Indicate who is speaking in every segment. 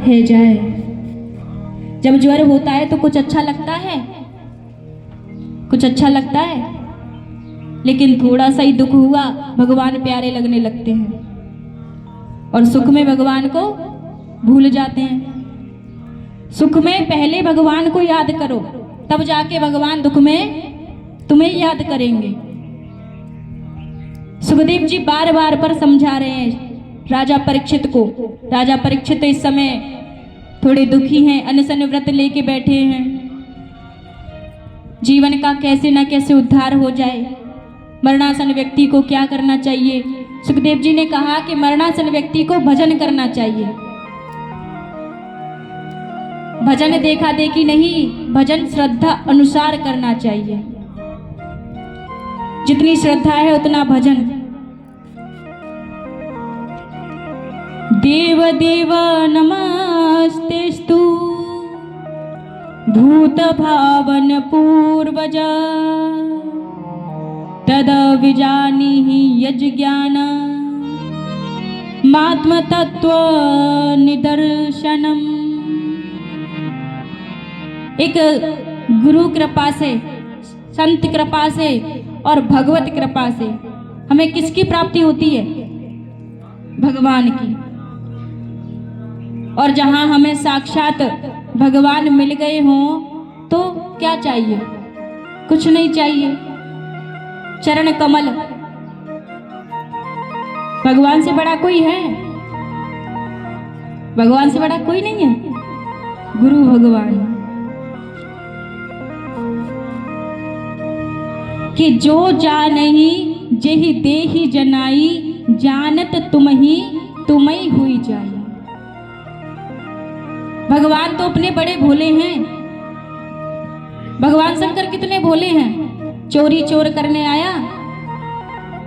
Speaker 1: है जाए। जब ज्वर होता है तो कुछ अच्छा लगता है, कुछ अच्छा लगता है, लेकिन थोड़ा सा ही दुख हुआ भगवान प्यारे लगने लगते हैं और सुख में भगवान को भूल जाते हैं। सुख में पहले भगवान को याद करो, तब जाके भगवान दुख में तुम्हें याद करेंगे। सुखदेव जी बार बार पर समझा रहे हैं राजा परीक्षित को। राजा परीक्षित इस समय थोड़े दुखी हैं, अनशन व्रत लेके बैठे हैं। जीवन का कैसे ना कैसे उद्धार हो जाए। मरणासन व्यक्ति को क्या करना चाहिए? सुखदेव जी ने कहा कि मरणासन व्यक्ति को भजन करना चाहिए। भजन देखा देखी नहीं, भजन श्रद्धा अनुसार करना चाहिए। जितनी श्रद्धा है उतना भजन। देव देव नमस्तेस्तु भूत भावन पूर्वजा तद विजानीहि यज्ञान मात्म तत्व निदर्शनम। एक गुरु कृपा से, संत कृपा से और भगवत कृपा से हमें किसकी प्राप्ति होती है? भगवान की। और जहां हमें साक्षात भगवान मिल गए हों तो क्या चाहिए? कुछ नहीं चाहिए। चरण कमल, भगवान से बड़ा कोई है? भगवान से बड़ा कोई नहीं है। गुरु भगवान कि जो जानहि जेहि देहि जनाई जानत तुम ही हुई जाई। भगवान तो अपने बड़े भोले हैं। भगवान शंकर कितने भोले हैं। चोरी चोर करने आया,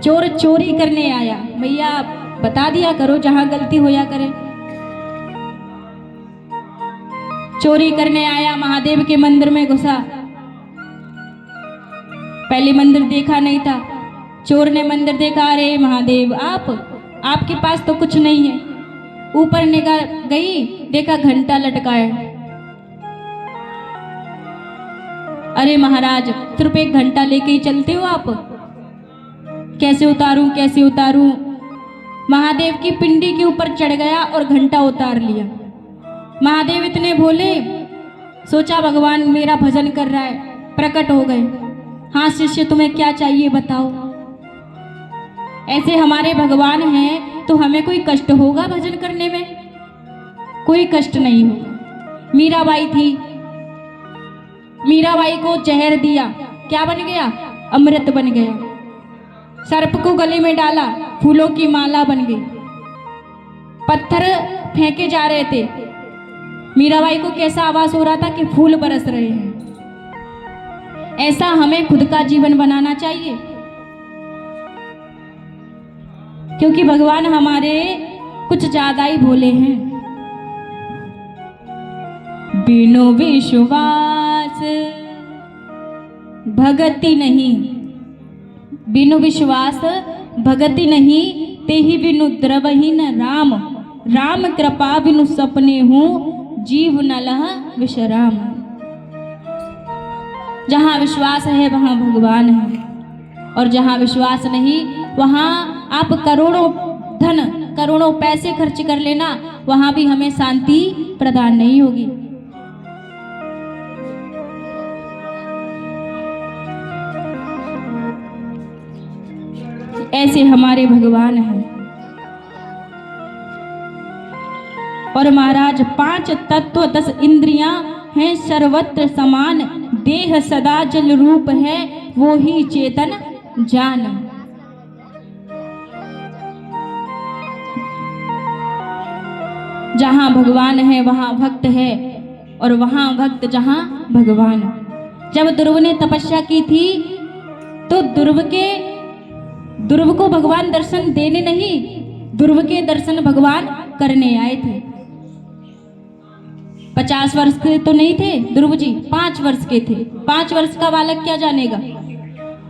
Speaker 1: चोर चोरी करने आया, भैया बता दिया करो जहां गलती होया करे। चोरी करने आया, महादेव के मंदिर में घुसा। पहले मंदिर देखा नहीं था, चोर ने मंदिर देखा, अरे महादेव आपके पास तो कुछ नहीं है। ऊपर निगाह गई, देखा घंटा लटकाया। अरे महाराज सिर्फ एक घंटा लेके ही चलते हो आप? कैसे उतारूं कैसे उतारूं? महादेव की पिंडी के ऊपर चढ़ गया और घंटा उतार लिया। महादेव इतने भोले, सोचा भगवान मेरा भजन कर रहा है, प्रकट हो गए। हाँ शिष्य तुम्हें क्या चाहिए बताओ। ऐसे हमारे भगवान हैं तो हमें कोई कष्ट होगा भजन करने में? कोई कष्ट नहीं होगा। मीराबाई थी, मीराबाई को जहर दिया, क्या बन गया? अमृत बन गया। सर्प को गले में डाला, फूलों की माला बन गई। पत्थर फेंके जा रहे थे, मीराबाई को कैसा आवाज हो रहा था कि फूल बरस रहे हैं। ऐसा हमें खुद का जीवन बनाना चाहिए, क्योंकि भगवान हमारे कुछ ज्यादा ही भोले हैं। बिनु विश्वास भगति नहीं, बिनु विश्वास भगति नहीं, ते ही बिनु द्रवहीन राम। राम कृपा बिनु सपने हूँ, जीव न लह विश्राम। जहाँ विश्वास है वहाँ भगवान है, और जहाँ विश्वास नहीं वहाँ आप करोड़ों धन करोड़ों पैसे खर्च कर लेना, वहाँ भी हमें शांति प्रदान नहीं होगी। ऐसे हमारे भगवान हैं। और महाराज 5 तत्व 10 इंद्रियां हैं सर्वत्र समान, देह सदा जल रूप है वो ही चेतन जान। जहां भगवान है वहां भक्त है, और वहां भक्त जहां भगवान। जब ध्रुव ने तपस्या की थी तो ध्रुव को भगवान दर्शन देने नहीं, ध्रुव के दर्शन भगवान करने आए थे। 50 वर्ष के तो नहीं थे ध्रुव जी, 5 वर्ष के थे। 5 वर्ष का बालक क्या जानेगा?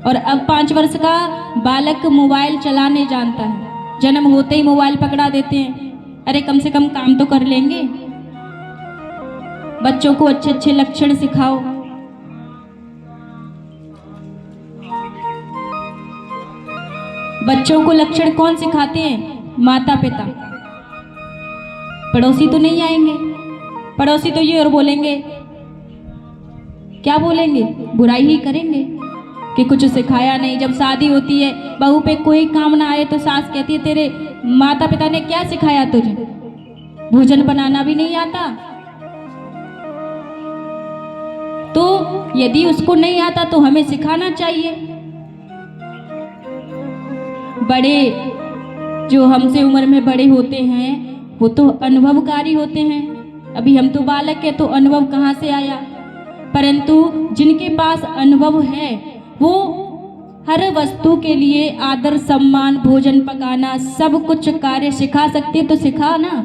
Speaker 1: और अब 5 वर्ष का बालक मोबाइल चलाने जानता है। जन्म होते ही मोबाइल पकड़ा देते हैं। अरे कम से कम काम तो कर लेंगे, बच्चों को अच्छे अच्छे लक्षण सिखाओ। बच्चों को लक्षण कौन सिखाते हैं? माता पिता। पड़ोसी तो नहीं आएंगे, पड़ोसी तो ये और बोलेंगे, क्या बोलेंगे? बुराई ही करेंगे कि कुछ सिखाया नहीं। जब शादी होती है, बहू पे कोई काम ना आए तो सास कहती है तेरे माता पिता ने क्या सिखाया तुझे? भोजन बनाना भी नहीं आता। तो यदि उसको नहीं आता तो हमें सिखाना चाहिए। बड़े जो हमसे उम्र में बड़े होते हैं वो तो अनुभवकारी होते हैं। अभी हम तो बालक है तो अनुभव कहाँ से आया? परंतु जिनके पास अनुभव है वो हर वस्तु के लिए आदर सम्मान, भोजन पकाना, सब कुछ कार्य सिखा सकते हैं। तो सिखा ना।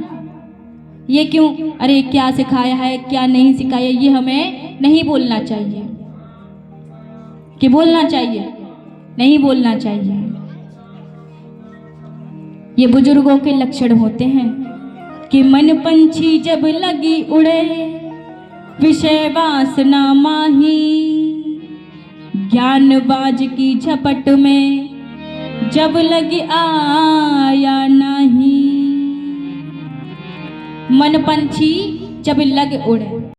Speaker 1: ये क्यों अरे क्या सिखाया है क्या नहीं सिखाया, ये हमें नहीं बोलना चाहिए। कि बोलना चाहिए? नहीं बोलना चाहिए। ये बुजुर्गों के लक्षण होते हैं कि मन पंछी जब लगी उड़े, विषय वासना माही, ज्ञान बाज की झपट में जब लगी आया नहीं। मन पंछी जब लग उड़े,